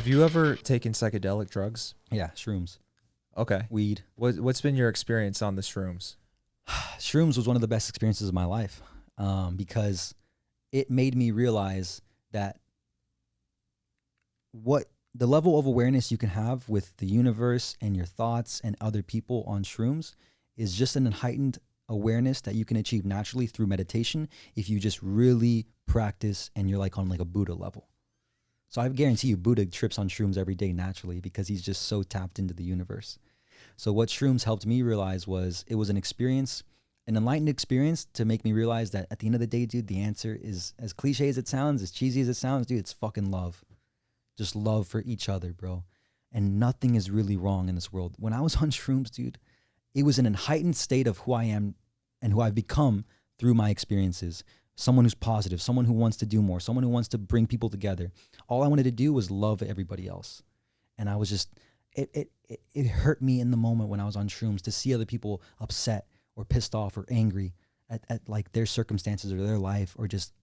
Have you ever taken psychedelic drugs? Yeah, shrooms, Okay. weed. What's been your experience on the shrooms? Shrooms was one of the best experiences of my life, because it made me realize that what the level of awareness you can have with the universe and your thoughts and other people on shrooms is just an heightened awareness that you can achieve naturally through meditation if you just really practice and you're like on like a Buddha level. So I guarantee you Buddha trips on shrooms every day naturally because he's just so tapped into the universe. So what shrooms helped me realize was it was an experience, an enlightened experience to make me realize that at the end of the day, dude, the answer is, as cliche as it sounds, as cheesy as it sounds, dude, it's fucking love. Just love for each other, bro. And nothing is really wrong in this world. When I was on shrooms, dude, it was in a heightened state of who I am and who I've become through my experiences. Someone who's positive, someone who wants to do more, someone who wants to bring people together. All I wanted to do was love everybody else. And I was just, it hurt me in the moment when I was on shrooms to see other people upset or pissed off or angry at like their circumstances or their life or just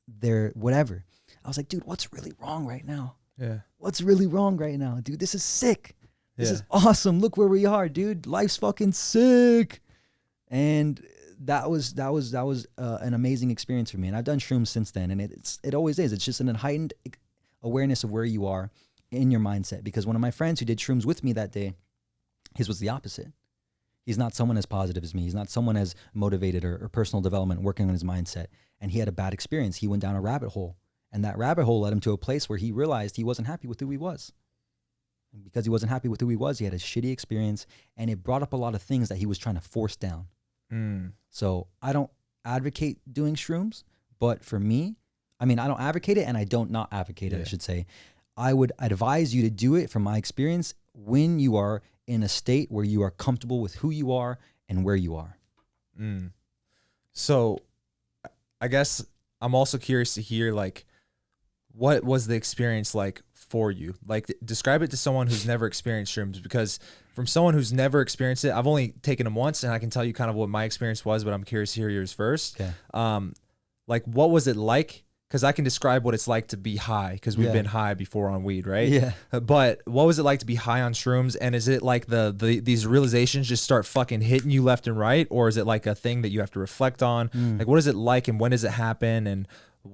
their whatever. I was like, dude, what's really wrong right now? Yeah. What's really wrong right now? Dude, this is sick. This is awesome. Look where we are, dude. Life's fucking sick. And that was an amazing experience for me. And I've done shrooms since then. And it always is. It's just an heightened awareness of where you are in your mindset. Because one of my friends who did shrooms with me that day, his was the opposite. He's not someone as positive as me. He's not someone as motivated or personal development working on his mindset. And he had a bad experience. He went down a rabbit hole. And that rabbit hole led him to a place where he realized he wasn't happy with who he was. And because he wasn't happy with who he was, he had a shitty experience. And it brought up a lot of things that he was trying to force down. So I don't advocate doing shrooms. But for me, I mean, I don't advocate it and I don't not advocate it, I should say. I would advise you to do it from my experience when you are in a state where you are comfortable with who you are and where you are. So I guess I'm also curious to hear, like, what was the experience like for you? Like, describe it to someone who's never experienced shrooms, because from someone who's never experienced it, I've only taken them once and I can tell you kind of what my experience was, but I'm curious to hear yours first. Okay. Like, what was it like? Because I can describe what it's like to be high, because we've been high before on weed, right? Yeah. But what was it like to be high on shrooms? And is it like these realizations just start fucking hitting you left and right? Or is it like a thing that you have to reflect on? Like, what is it like and when does it happen? And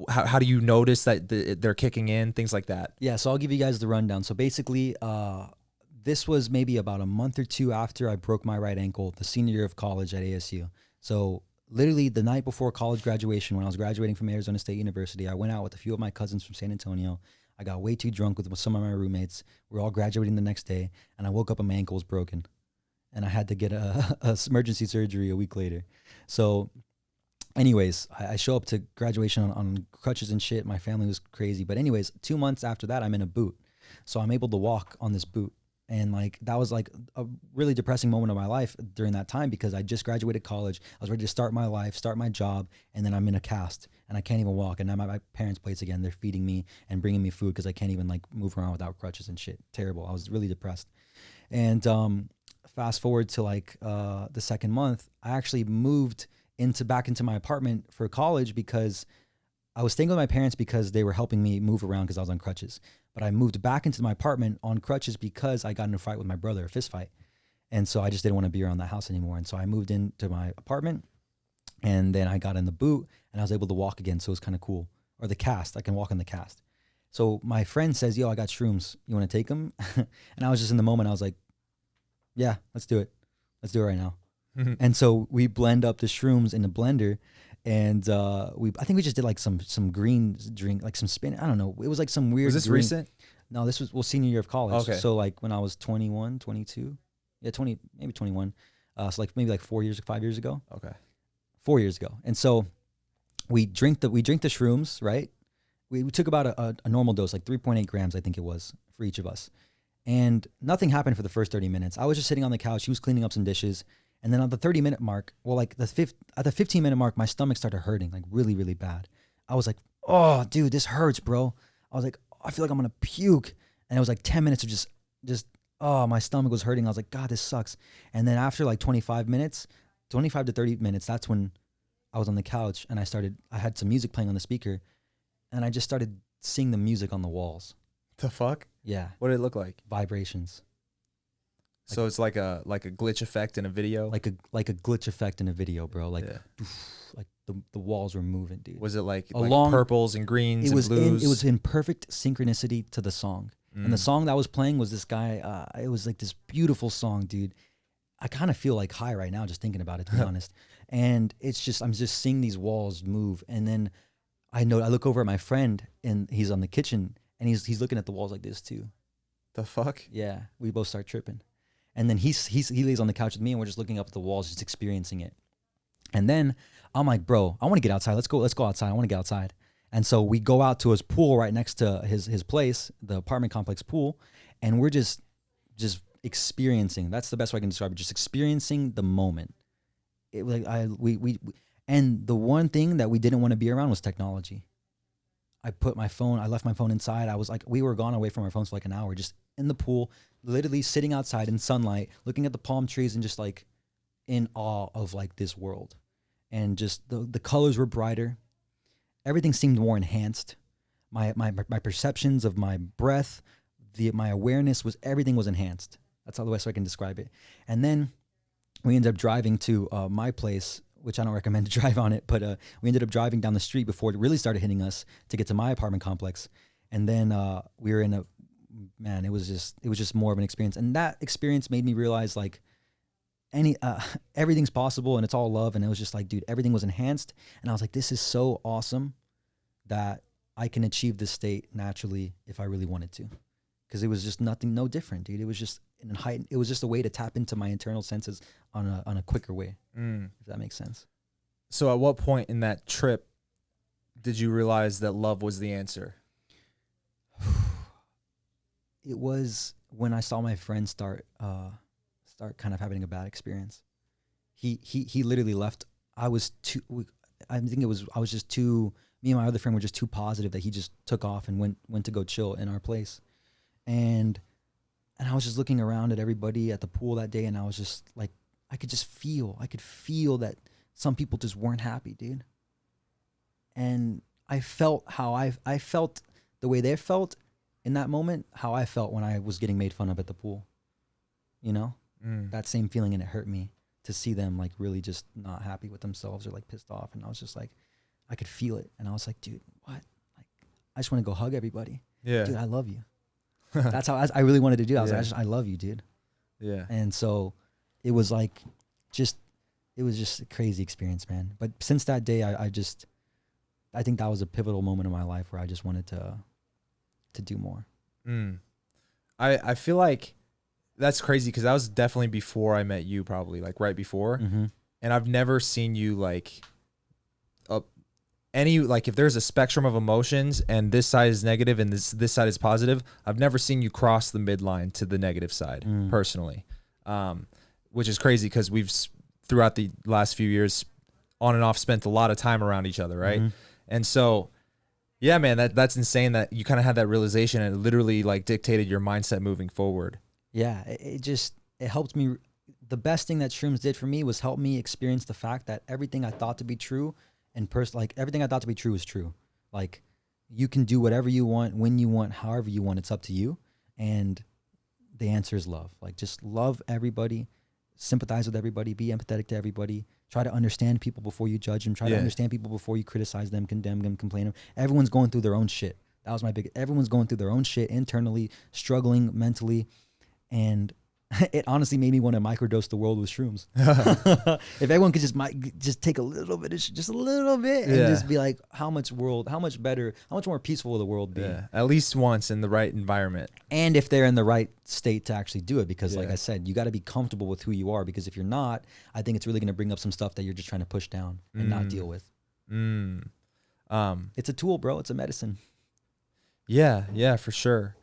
how do you notice that they're kicking in? Things like that. Yeah, so I'll give you guys the rundown. So basically, this was maybe about a month or two after I broke my right ankle, the senior year of college at ASU. So literally the night before college graduation, when I was graduating from Arizona State University, I went out with a few of my cousins from San Antonio. I got way too drunk with some of my roommates. We were all graduating the next day, and I woke up and my ankle was broken. And I had to get a emergency surgery a week later. So anyways, I show up to graduation on crutches and shit. My family was crazy. But anyways, 2 months after that, I'm in a boot. So I'm able to walk on this boot. And like, that was like a really depressing moment of my life during that time, because I just graduated college. I was ready to start my life, start my job. And then I'm in a cast and I can't even walk. And I'm at my parents' place again. They're feeding me and bringing me food because I can't even like move around without crutches and shit. Terrible. I was really depressed. And fast forward to like the second month, I actually moved back into my apartment for college because I was staying with my parents because they were helping me move around because I was on crutches. But I moved back into my apartment on crutches because I got in a fight with my brother, a fist fight. And so I just didn't want to be around that house anymore. And so I moved into my apartment, and then I got in the boot and I was able to walk again. So it was kind of cool. Or the cast, I can walk in the cast. So my friend says, yo, I got shrooms. You want to take them? And I was just in the moment. I was like, yeah, let's do it. Let's do it right now. And so we blend up the shrooms in the blender, and I think we just did like some green drink, like some spin. I don't know. It was like some weird. Was this recent? No, this was senior year of college. Okay. So like when I was 21, 22, yeah, 20, maybe 21. So like maybe like 5 years ago. Okay. 4 years ago. And so we drink the shrooms, right? We took about a normal dose, like 3.8 grams, I think it was, for each of us. And nothing happened for the first 30 minutes. I was just sitting on the couch. He was cleaning up some dishes. And then at the 30-minute mark, well, like at the 15-minute mark, my stomach started hurting, like really, really bad. I was like, oh, dude, this hurts, bro. I was like, I feel like I'm going to puke. And it was like 10 minutes of just, oh, my stomach was hurting. I was like, God, this sucks. And then after like 25 to 30 minutes, that's when I was on the couch and I had some music playing on the speaker, and I just started seeing the music on the walls. The fuck? Yeah, What did it look like? vibrations. So it's like a glitch effect in a video. Like a glitch effect in a video, bro. Like, Yeah. like the walls were moving, dude. Was it like Along- purples and greens It was and blues? it was in perfect synchronicity to the song. And the song that was playing was this guy. It was like this beautiful song, dude. I kind of feel like high right now just thinking about it, to be honest. And it's just I'm just seeing these walls move, and then I look over at my friend, and he's on the kitchen, and he's looking at the walls like this too. The fuck? Yeah, we both start tripping, and then he lays on the couch with me, and we're just looking up at the walls, just experiencing it. And then I'm like, bro, I want to get outside. Let's go outside. I want to get outside. And so we go out to his pool right next to his place, the apartment complex pool, and we're just experiencing. That's the best way I can describe it. Just experiencing the moment. It was like and the one thing that we didn't want to be around was technology. I left my phone inside. I was like, we were gone away from our phones for like an hour, just in the pool, literally sitting outside in sunlight, looking at the palm trees and just like in awe of like this world. And just the colors were brighter. Everything seemed more enhanced. My perceptions of my breath, my awareness everything was enhanced. That's how the best way I can describe it. And then we ended up driving to my place, which I don't recommend to drive on it, but we ended up driving down the street before it really started hitting us to get to my apartment complex. And then we were it was just more of an experience. And that experience made me realize like everything's possible and it's all love. And it was just like, dude, everything was enhanced. And I was like, this is so awesome that I can achieve this state naturally if I really wanted to. Because it was just no different, dude. It was just it was just a way to tap into my internal senses on a quicker way, if that makes sense. So at what point in that trip did you realize that love was the answer? It was when I saw my friend start kind of having a bad experience. He literally left. I was just too. Me and my other friend were just too positive that he just took off and went to go chill in our place, and I was just looking around at everybody at the pool that day, and I was just like, I could feel that some people just weren't happy, dude. And I felt how I felt the way they felt in that moment, how I felt when I was getting made fun of at the pool. You know, that same feeling, and it hurt me to see them like really just not happy with themselves or like pissed off. And I was just like, I could feel it, and I was like, dude, what? Like, I just want to go hug everybody. Yeah, dude, I love you. That's how I really wanted to do. I was like, I love you, dude. Yeah. And so it was like, it was just a crazy experience, man. But since that day, I think that was a pivotal moment in my life where I just wanted to do more. I feel like that's crazy because that was definitely before I met you, probably like right before. And I've never seen you like if there's a spectrum of emotions and this side is negative and this side is positive, I've never seen you cross the midline to the negative side personally, which is crazy because we've throughout the last few years on and off spent a lot of time around each other, right? And so, yeah, man, that's insane that you kind of had that realization and it literally like dictated your mindset moving forward. Yeah, it helped me. The best thing that shrooms did for me was help me experience the fact that everything I thought to be true and everything I thought to be true is true. Like, you can do whatever you want, when you want, however you want. It's up to you. And the answer is love. Like, just love everybody, sympathize with everybody, be empathetic to everybody. Try to understand people before you judge them. Try to understand people before you criticize them, condemn them, complain them. Everyone's going through their own shit. That was everyone's going through their own shit internally, struggling mentally. And it honestly made me want to microdose the world with shrooms. If everyone could just take a little bit, just a little bit, and just be like, how much better, how much more peaceful will the world be? Yeah, at least once in the right environment. And if they're in the right state to actually do it, because like I said, you got to be comfortable with who you are, because if you're not, I think it's really going to bring up some stuff that you're just trying to push down and not deal with. It's a tool, bro. It's a medicine. Yeah, for sure.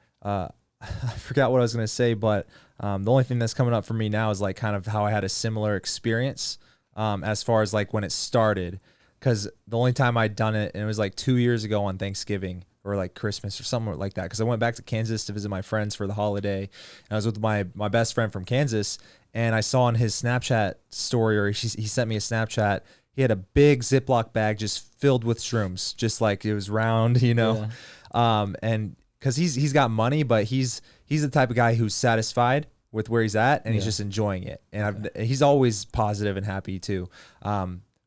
I forgot what I was going to say, but the only thing that's coming up for me now is like kind of how I had a similar experience as far as like when it started, because the only time I'd done it, and it was like 2 years ago on Thanksgiving or like Christmas or something like that, because I went back to Kansas to visit my friends for the holiday, and I was with my best friend from Kansas, and I saw on his Snapchat story, or he sent me a Snapchat, he had a big Ziploc bag just filled with shrooms, just like it was round, you know. And because he's got money, but he's the type of guy who's satisfied with where he's at, and he's just enjoying it. And he's always positive and happy too,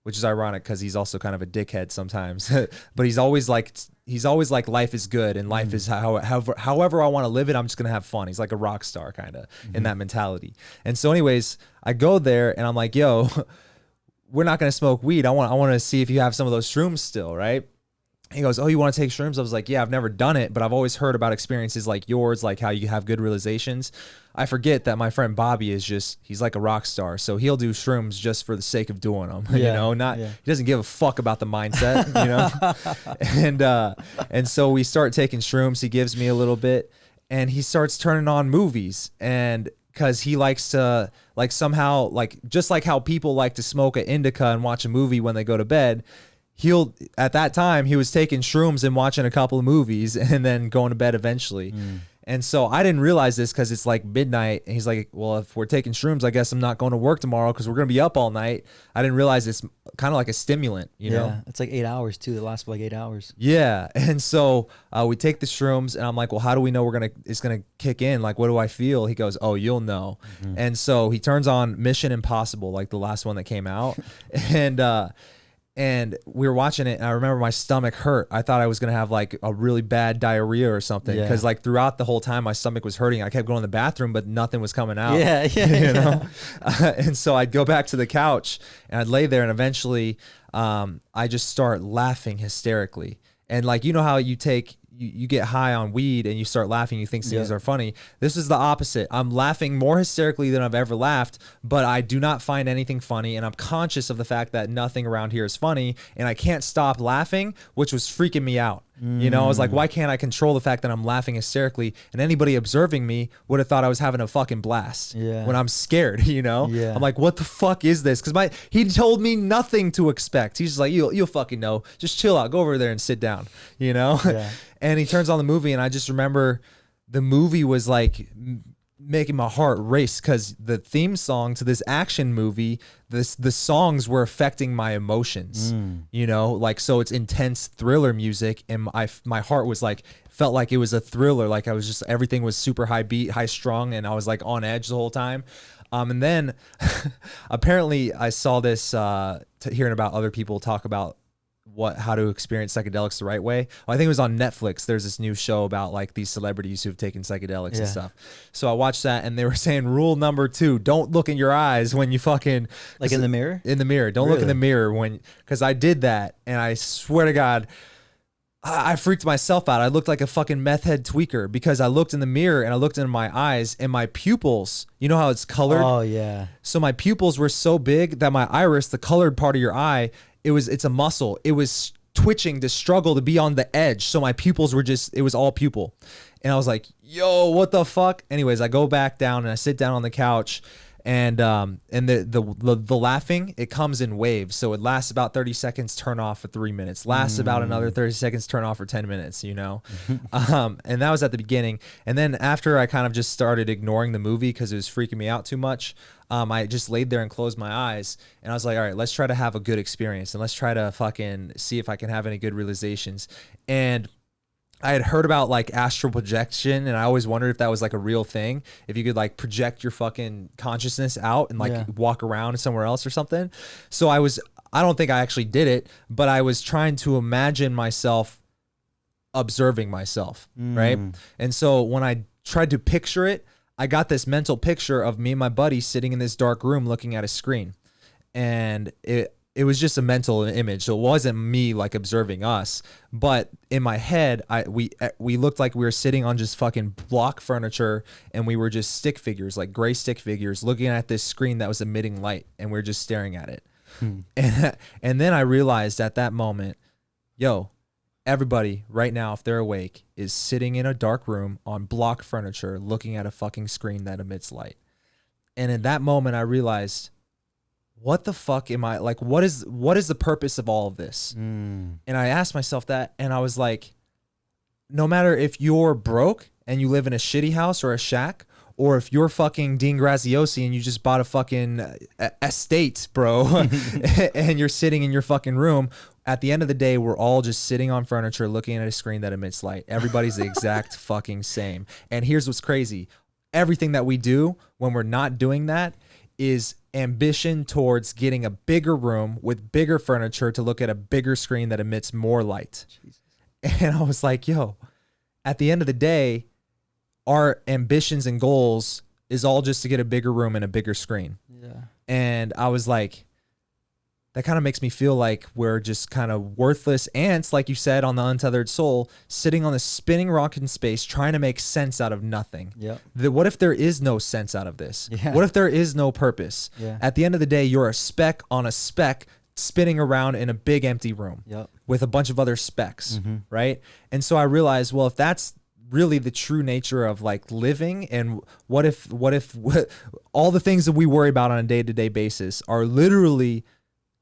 which is ironic because he's also kind of a dickhead sometimes. But he's always like life is good and life is however I want to live it. I'm just gonna have fun. He's like a rock star kind of in that mentality. And so, anyways, I go there and I'm like, yo, we're not gonna smoke weed. I want to see if you have some of those shrooms still, right? He goes, oh, you want to take shrooms? I was like, yeah, I've never done it, but I've always heard about experiences like yours, like how you have good realizations. I forget that my friend Bobby he's like a rock star. So he'll do shrooms just for the sake of doing them, he doesn't give a fuck about the mindset, and so we start taking shrooms. He gives me a little bit and he starts turning on movies, and because he likes to like somehow like just like how people like to smoke an indica and watch a movie when they go to bed. At that time he was taking shrooms and watching a couple of movies and then going to bed eventually. And so I didn't realize this because it's like midnight and he's like, well, if we're taking shrooms, I guess I'm not going to work tomorrow because we're going to be up all night. I didn't realize it's kind of like a stimulant, you know? It's like 8 hours too. It lasts for like 8 hours. Yeah. And so we take the shrooms and I'm like, well, how do we know it's going to kick in? Like, what do I feel? He goes, oh, you'll know. And so he turns on Mission Impossible, like the last one that came out. And we were watching it and I remember my stomach hurt. I thought I was going to have like a really bad diarrhea or something. Because like throughout the whole time my stomach was hurting. I kept going to the bathroom, but nothing was coming out. And so I'd go back to the couch and I'd lay there and eventually I just start laughing hysterically. And like, you know how you get high on weed and you start laughing, you think things are funny. This is the opposite. I'm laughing more hysterically than I've ever laughed, but I do not find anything funny. And I'm conscious of the fact that nothing around here is funny and I can't stop laughing, which was freaking me out. You know, I was like, why can't I control the fact that I'm laughing hysterically? And anybody observing me would have thought I was having a fucking blast when I'm scared, you know? I'm like, what the fuck is this? Because he told me nothing to expect. He's just like, you'll fucking know. Just chill out. Go over there and sit down, you know? And he turns on the movie and I just remember the movie was like making my heart race because the theme song to this action movie, the songs were affecting my emotions, you know, like, so it's intense thriller music and my heart was like, felt like it was a thriller. Like I was just, everything was super high beat, high strung. And I was like on edge the whole time. And then apparently I saw this, hearing about other people talk about how to experience psychedelics the right way. Well, I think it was on Netflix. There's this new show about like these celebrities who've taken psychedelics and stuff. So I watched that and they were saying rule number 2, don't look in your eyes when you fucking like in the mirror. Don't look in the mirror because I did that and I swear to God, I freaked myself out. I looked like a fucking meth head tweaker because I looked in the mirror and I looked into my eyes and my pupils, you know how it's colored? Oh yeah. So my pupils were so big that my iris, the colored part of your eye, it's a muscle. It was twitching to struggle to be on the edge. So my pupils were it was all pupil. And I was like, yo, what the fuck? Anyways, I go back down and I sit down on the couch and the laughing, it comes in waves. So it lasts about 30 seconds, turn off for 3 minutes, lasts about another 30 seconds, turn off for 10 minutes, you know? And that was at the beginning. And then after I kind of just started ignoring the movie because it was freaking me out too much, I just laid there and closed my eyes and I was like, all right, let's try to have a good experience and let's try to fucking see if I can have any good realizations. And I had heard about like astral projection and I always wondered if that was like a real thing. If you could like project your fucking consciousness out and like walk around somewhere else or something. So I don't think I actually did it, but I was trying to imagine myself observing myself. Right. And so when I tried to picture it, I got this mental picture of me and my buddy sitting in this dark room looking at a screen. And it was just a mental image. So it wasn't me like observing us, but in my head, we looked like we were sitting on just fucking block furniture and we were just stick figures, like gray stick figures looking at this screen that was emitting light and we were just staring at it. And then I realized at that moment, yo, everybody right now, if they're awake, is sitting in a dark room on block furniture looking at a fucking screen that emits light. And in that moment, I realized, what the fuck am I, like, what is the purpose of all of this? And I asked myself that, and I was like, no matter if you're broke and you live in a shitty house or a shack, or if you're fucking Dean Graziosi and you just bought a fucking estate, bro, and you're sitting in your fucking room, at the end of the day, we're all just sitting on furniture looking at a screen that emits light. Everybody's the exact fucking same. And here's what's crazy. Everything that we do when we're not doing that is ambition towards getting a bigger room with bigger furniture to look at a bigger screen that emits more light. Jesus. And I was like, yo, at the end of the day, our ambitions and goals is all just to get a bigger room and a bigger screen. Yeah. And I was like, that kind of makes me feel like we're just kind of worthless ants, like you said, on the Untethered Soul, sitting on the spinning rock in space, trying to make sense out of nothing. Yep. What if there is no sense out of this? Yeah. What if there is no purpose? Yeah. At the end of the day, you're a speck on a speck spinning around in a big empty room. Yep. With a bunch of other specks, right? And so I realized, well, if that's really the true nature of like living, and what if all the things that we worry about on a day-to-day basis are literally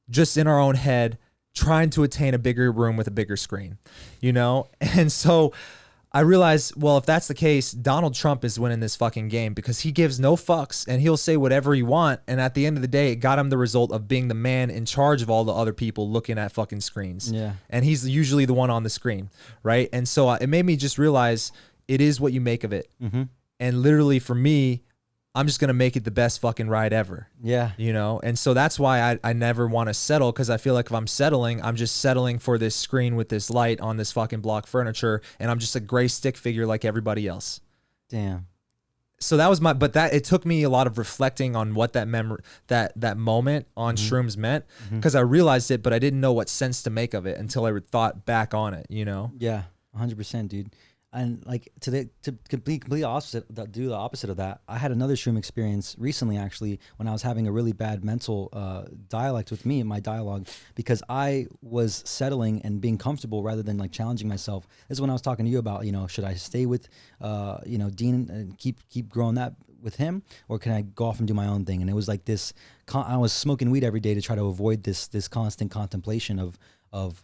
just in our own head trying to attain a bigger room with a bigger screen, you know? And so I realized, well, if that's the case, Donald Trump is winning this fucking game because he gives no fucks and he'll say whatever he want. And at the end of the day, it got him the result of being the man in charge of all the other people looking at fucking screens. Yeah. And he's usually the one on the screen, right? And so it made me just realize it is what you make of it. And literally for me, I'm just going to make it the best fucking ride ever. Yeah. You know? And so that's why I never want to settle, because I feel like if I'm settling, I'm just settling for this screen with this light on this fucking block furniture, and I'm just a gray stick figure like everybody else. Damn. So that was it took me a lot of reflecting on what that that moment on Shrooms meant, because I realized it, but I didn't know what sense to make of it until I thought back on it, you know? Yeah, 100%, dude. And like to complete opposite, do the opposite of that. I had another shroom experience recently, actually, when I was having a really bad mental dialect with me in my dialogue, because I was settling and being comfortable rather than like challenging myself. This is when I was talking to you about, you know, should I stay with, you know, Dean and keep growing that with him, or can I go off and do my own thing? And it was like this. I was smoking weed every day to try to avoid this constant contemplation of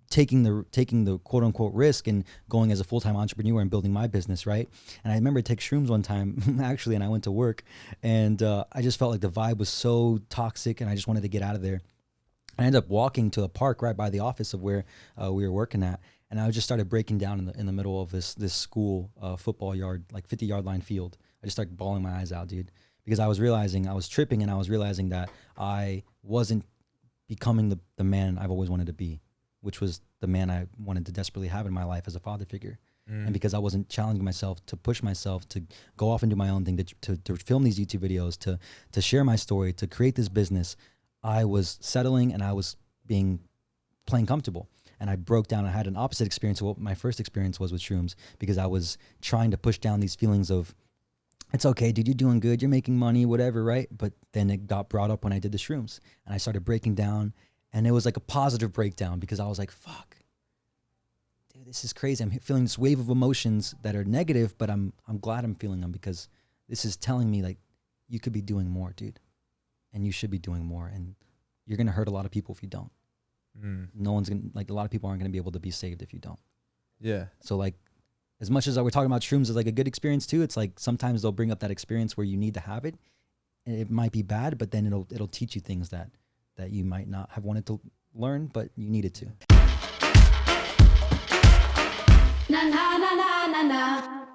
taking the quote unquote risk and going as a full-time entrepreneur and building my business, right? And I remember I took shrooms one time actually, and I went to work, and I just felt like the vibe was so toxic, and I just wanted to get out of there. I ended up walking to a park right by the office of where we were working at, and I just started breaking down in the middle of this school football yard, like 50-yard line field. I just started bawling my eyes out, dude, because I was realizing I was tripping, and I was realizing that I wasn't becoming the man I've always wanted to be, which was the man I wanted to desperately have in my life as a father figure. And because I wasn't challenging myself to push myself to go off and do my own thing, to film these YouTube videos, to share my story, to create this business, I was settling, and I was playing comfortable. And I broke down. I had an opposite experience of what my first experience was with shrooms, because I was trying to push down these feelings of, it's okay, dude, you're doing good, you're making money, whatever, right? But then it got brought up when I did the shrooms, and I started breaking down. And it was like a positive breakdown, because I was like, fuck, dude, this is crazy. I'm feeling this wave of emotions that are negative, but I'm glad I'm feeling them, because this is telling me like, you could be doing more, dude. And you should be doing more. And you're going to hurt a lot of people if you don't. No one's going to, like, a lot of people aren't going to be able to be saved if you don't. Yeah. So like, as much as we're talking about shrooms as like a good experience too, it's like sometimes they'll bring up that experience where you need to have it. And it might be bad, but then it'll teach you things that you might not have wanted to learn, but you needed to. Na, na, na, na, na, na.